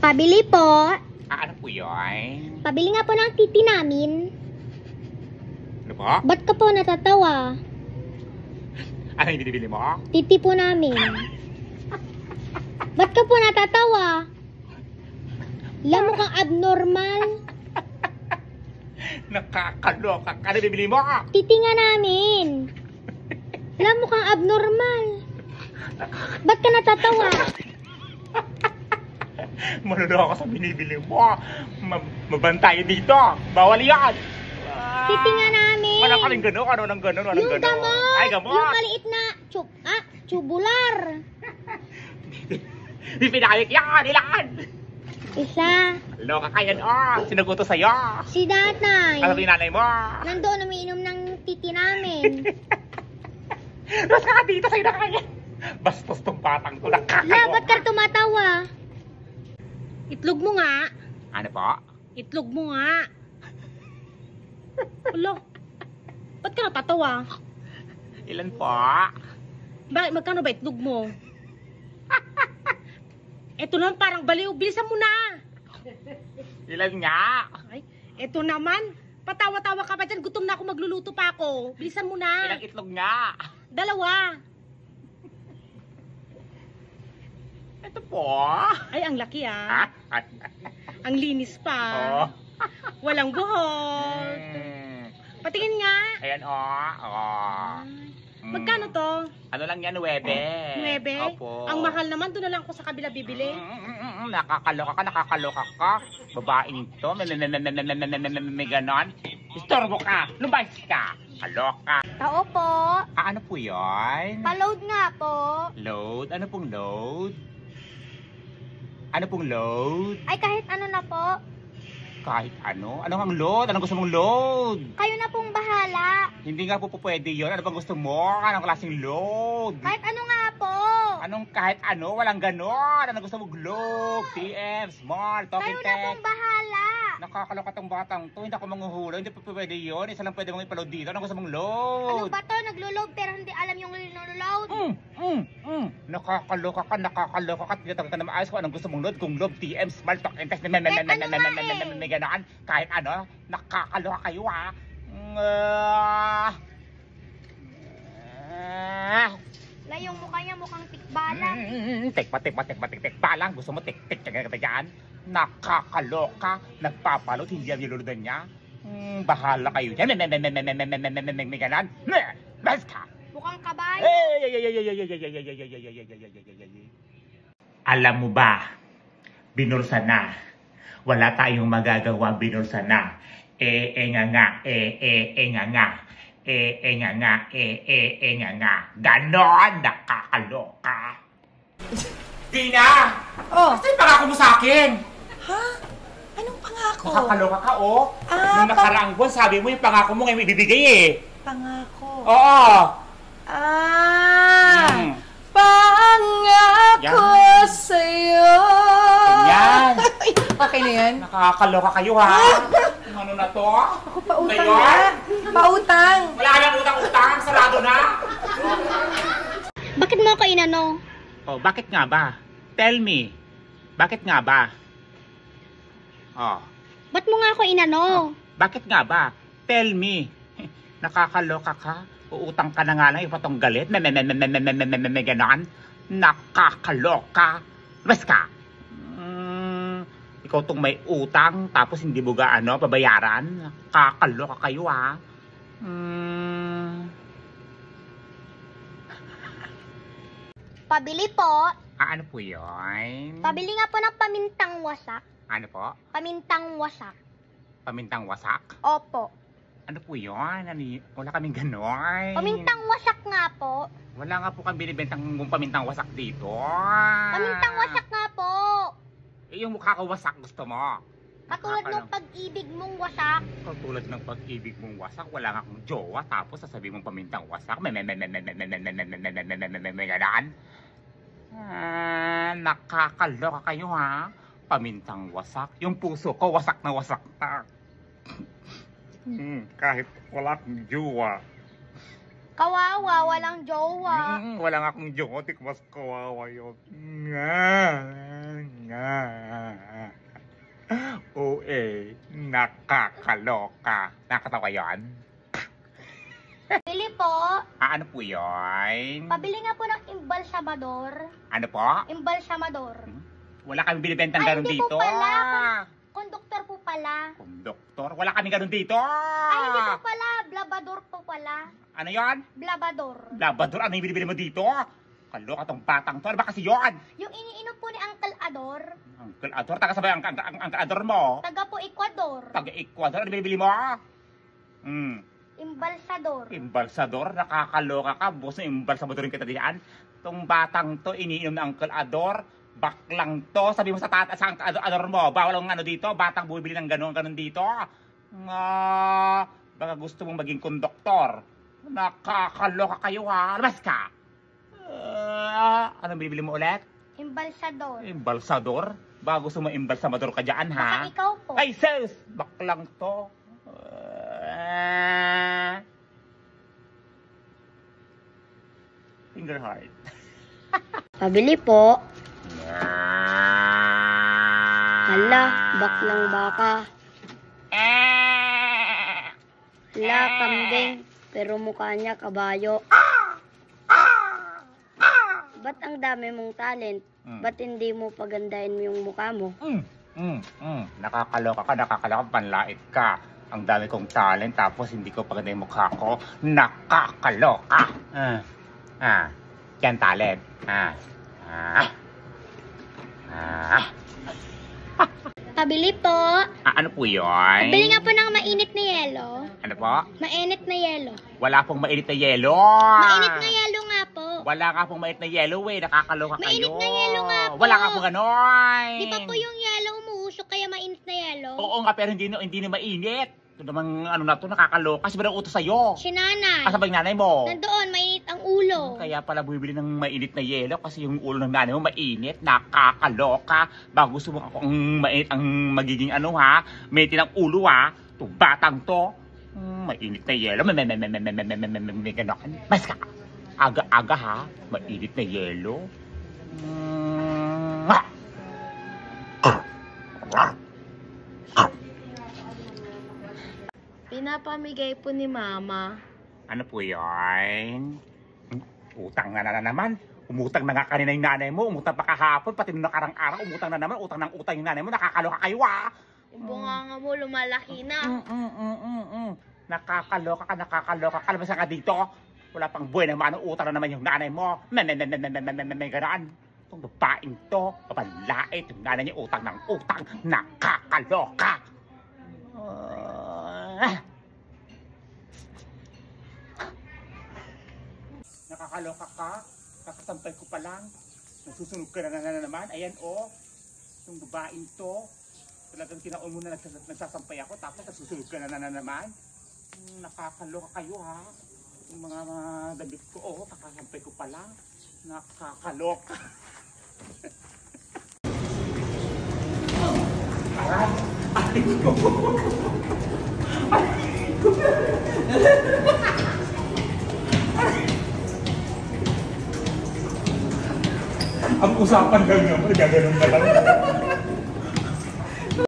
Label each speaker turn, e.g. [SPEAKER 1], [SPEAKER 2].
[SPEAKER 1] Pabili po.
[SPEAKER 2] Ano po yun?
[SPEAKER 1] Pabili nga po ng titi namin.
[SPEAKER 2] Ano po?
[SPEAKER 1] Ba't ka po natatawa?
[SPEAKER 2] Ano yung binibili mo?
[SPEAKER 1] Titi po namin. Ba't ka po natatawa? Alam mo kang abnormal.
[SPEAKER 2] Nakakaloka ka. Ano yung bibili mo?
[SPEAKER 1] Titi nga namin. Alam mo kang abnormal. Ba't ka natatawa?
[SPEAKER 2] Maluloko sa binibili mo. Mabantayan dito. Bawal yan.
[SPEAKER 1] Titi nga namin.
[SPEAKER 2] Wala kaming gano'n. Ano nang gano'n?
[SPEAKER 1] Yung gamot.
[SPEAKER 2] Ay, gamot.
[SPEAKER 1] Yung maliit na tubular.
[SPEAKER 2] Pinakayik yan. Ilan?
[SPEAKER 1] Isa.
[SPEAKER 2] Loka ka yan. Sinaguto sa'yo.
[SPEAKER 1] Si Datay.
[SPEAKER 2] Ano yung nanay mo?
[SPEAKER 1] Nandoon umiinom ng titi namin.
[SPEAKER 2] Mas ka dito sa'yo na kaya. Bastos tong batang to.
[SPEAKER 1] La, ba't ka tumatawa? Itlog mo nga.
[SPEAKER 2] Ano po?
[SPEAKER 1] Itlog mo nga. Ulo. Ba't ka natatawa?
[SPEAKER 2] Ilan po?
[SPEAKER 1] Bakit? Magkano ba itlog mo? Eto naman parang baliw. Bilisan mo na.
[SPEAKER 2] Ilan nga?
[SPEAKER 1] Ay, eto naman. Patawa-tawa ka pa dyan. Gutom na ako, magluluto pa ako. Bilisan mo na.
[SPEAKER 2] Ilang itlog nga?
[SPEAKER 1] 2.
[SPEAKER 2] Ito po.
[SPEAKER 1] Ay, ang laki ah. Ang linis pa.
[SPEAKER 2] Oh.
[SPEAKER 1] Walang buhok. Patingin nga.
[SPEAKER 2] Ayan
[SPEAKER 1] Magkano to?
[SPEAKER 2] Ano lang yan, 9.
[SPEAKER 1] 9?
[SPEAKER 2] Opo.
[SPEAKER 1] Ang mahal naman, doon na lang ako sa kabila bibili.
[SPEAKER 2] Nakakaloka ka. Babae nito. May ganon. Istorbo ka. Lumayas ka. Kaloka.
[SPEAKER 1] Tao po.
[SPEAKER 2] Ano po yun?
[SPEAKER 1] Pa-load nga po.
[SPEAKER 2] Load? Ano pong load? Ano pong load?
[SPEAKER 1] Ay, kahit ano na po.
[SPEAKER 2] Kahit ano? Ano ang load? Anong gusto mong load?
[SPEAKER 1] Kayo na pong bahala.
[SPEAKER 2] Hindi nga po pwede yun. Ano bang gusto mo? Anong klaseng load?
[SPEAKER 1] Kahit ano nga po.
[SPEAKER 2] Anong kahit ano? Walang ganon. Anong gusto mo? Globe, TM, small, talking
[SPEAKER 1] Kayo na
[SPEAKER 2] text.
[SPEAKER 1] pong bahala.
[SPEAKER 2] Nakakaloka tong batang to. Hindi ako manghuhula. Hindi po pwede yun. Isa lang pwede mong ipaload dito. Anong gusto mong load?
[SPEAKER 1] Ano ba to? Naglo-load pero hindi alam yung nilo-load.
[SPEAKER 2] Nakakaloka ka. Tinatanong ka na maayos kung anong gusto mong load. Kung load, TM, small, talking text. May ganon. Kahit ano. Nakakaloka kayo ha.
[SPEAKER 1] La, yung mukha niya mukhang tikbalang.
[SPEAKER 2] Tikbalang. Gusto mo tik-tik dyan? Nakakaloka. Nagpapalot. Hindi ang niluludan niya. Bahala kayo dyan. May ganon. Bas ka.
[SPEAKER 1] Mukhang kabayo.
[SPEAKER 2] Alam mo ba? Binulsa na. Wala tayong magagawa, binulsa na. Ganon, nakakaloka. Tina!
[SPEAKER 3] Oh.
[SPEAKER 2] Kasi pangako mo sa akin.
[SPEAKER 3] Ha? Anong pangako?
[SPEAKER 2] Nakakaloka ka, oh. Nung nakaraang buwan, sabi mo yung pangako mo ngayon ibibigay eh.
[SPEAKER 3] Pangako?
[SPEAKER 2] Oo.
[SPEAKER 3] Pangako sa'yo.
[SPEAKER 2] Yan.
[SPEAKER 3] Okay na yan?
[SPEAKER 2] Nakakaloka kayo, ha? Ano na to?
[SPEAKER 3] Ako pautang
[SPEAKER 2] Ngayon?
[SPEAKER 3] na. Pautang.
[SPEAKER 2] Wala kang utang-utang, sarado na.
[SPEAKER 1] Bakit mo ako inano?
[SPEAKER 2] Oh, bakit nga ba? Tell me. Bakit nga ba? Oh.
[SPEAKER 1] Ba't mo nga ako inano?
[SPEAKER 2] Bakit nga ba? Tell me. Nakakaloka ka? Uutang ka na nga lang, ipatong galit. May ganon. Nakakaloka. Bas ka. Ikaw tong may utang, tapos hindi mo gaano, pabayaran. Nakakaloka kayo ha.
[SPEAKER 1] Pabili po.
[SPEAKER 2] Ano po yun?
[SPEAKER 1] Pabili nga po ng pamintang wasak.
[SPEAKER 2] Ano po?
[SPEAKER 1] Pamintang wasak.
[SPEAKER 2] Pamintang wasak?
[SPEAKER 1] Opo.
[SPEAKER 2] Ano po yun? Wala kaming ganon.
[SPEAKER 1] Pamintang wasak nga po.
[SPEAKER 2] Wala nga po kami binibentang pamintang wasak dito.
[SPEAKER 1] Pamintang wasak nga po.
[SPEAKER 2] Eh, yung mukha ko wasak gusto mo.
[SPEAKER 1] Katulad ng pag-ibig mong wasak.
[SPEAKER 2] Katulad ng pag-ibig mong wasak, wala nga akong jowa, tapos sasabihin mong pamintang wasak. May ganaan. Nakakaloka kayo ha. Pamintang wasak. Yung puso ko wasak na. Kahit wala akong jowa.
[SPEAKER 1] Kawawa, walang jowa.
[SPEAKER 2] Wala nga akong jowa, mas kawawa yun. Nga. Nakakaloka. Nakatawa yan?
[SPEAKER 1] Bili po.
[SPEAKER 2] Ano po yun?
[SPEAKER 1] Pabili nga po ng imbalsamador.
[SPEAKER 2] Ano po?
[SPEAKER 1] Imbalsamador.
[SPEAKER 2] Wala kami binibentang
[SPEAKER 1] Ay,
[SPEAKER 2] ganun
[SPEAKER 1] hindi
[SPEAKER 2] dito.
[SPEAKER 1] po pala. Konduktor po pala.
[SPEAKER 2] Konduktor? Wala kami ganun dito.
[SPEAKER 1] Ay, hindi po pala. Blabador po pala.
[SPEAKER 2] Ano yon?
[SPEAKER 1] Blabador.
[SPEAKER 2] Labrador, ano yung binibili mo dito? Kaloka tong batang to. Ano ba kasi yon?
[SPEAKER 1] Yung iniinom po ni Uncle Ador.
[SPEAKER 2] Uncle Ador, taga sabay ang Ador mo.
[SPEAKER 1] Taga po Ecuador.
[SPEAKER 2] Taga Ecuador, ano binibili mo?
[SPEAKER 1] Imbalsador.
[SPEAKER 2] Imbalsador, nakakaloka ka. Bukas na imbalsadorin kita diyan. Tong batang to, iniinom na Uncle Ador. Baklang to. Sabi mo sa Ador mo, bawal ang ano dito. Batang bumibili ng ganun dito. Baka gusto mong maging konduktor. Nakakaloka kayo ha. Labas ka. Ano binibili mo ulit?
[SPEAKER 1] Imbalsador.
[SPEAKER 2] Imbalsador? Baka gusto mo imbalsamador ka dyan ha.
[SPEAKER 1] Baka ikaw po.
[SPEAKER 2] Ay sis! Baklang to. Finger heart.
[SPEAKER 1] Pabili po. Hala, baklang baka. Hala, kambing. Pero mukha niya kabayo. Ba't ang dami mong talent? Ba't hindi mo pagandahin yung mukha mo?
[SPEAKER 2] Nakakaloka ka, panlait ka. Ang dami kong talent, tapos hindi ko paganda yung mukha ko. Nakakaloka. Yan talent.
[SPEAKER 1] Pabili po.
[SPEAKER 2] Ano po yun?
[SPEAKER 1] Pabili nga po ng mainit na yelo.
[SPEAKER 2] Ano po?
[SPEAKER 1] Mainit na yelo.
[SPEAKER 2] Wala pong mainit na yelo.
[SPEAKER 1] Mainit na yelo nga po.
[SPEAKER 2] Wala nga pong mainit na yelo eh. Nakakaloka kayo.
[SPEAKER 1] Mainit na yelo nga po.
[SPEAKER 2] Wala nga pong ganon.
[SPEAKER 1] Di ba po yung yelo umuusok kaya mainit na yelo?
[SPEAKER 2] Oo nga, pero hindi na mainit. Ito namang ano na to, nakakaloka. Kasi utos sa'yo.
[SPEAKER 1] Si nanay.
[SPEAKER 2] Kasabay nanay mo.
[SPEAKER 1] Nandoon, mainit ang ulo.
[SPEAKER 2] Kaya pala bumibili ng mainit na yelo kasi yung ulo ng nanay mo mainit. Nakakaloka. Bago gusto mo ako ang mainit ang magiging ano ha. Mainit ng ulo ha. Itong batang to. Mainit na yelo. May gano'n. Mas ka. Aga-aga ha. Mainit na yelo.
[SPEAKER 3] Pinapamigay po ni Mama.
[SPEAKER 2] Ano po yun? Utang na naman. Umutang na nga kanina yung nanay mo. Umutang pa kahapon. Pati nung nakarang araw, umutang na naman. Utang ng utang yung nanay mo. Nakakaloka kayo ah.
[SPEAKER 3] Yung bunganga mo lumalaki na.
[SPEAKER 2] Nakakaloka ka. Labas ka dito. Wala pang buhay naman. Utang na naman yung nanay mo. May ganaan. Itong babaeng to. Papanlait. Yung nanay niya utang ng utang. Nakakaloka. Nakakaloka ka. Kakasampay ko pa lang. Nasusunog ka na naman. Ayan o. Itong babaeng to. Talagang tinaon mo na nagsasampay ako. Tapos nasusunog ka na naman. Nakakaloka kayo ha. Yung mga damit ko. Oo, kakasampay ko pa lang. Nakakaloka. Aray! Ay ko! Ang usapan lang naman, gaganon na lang.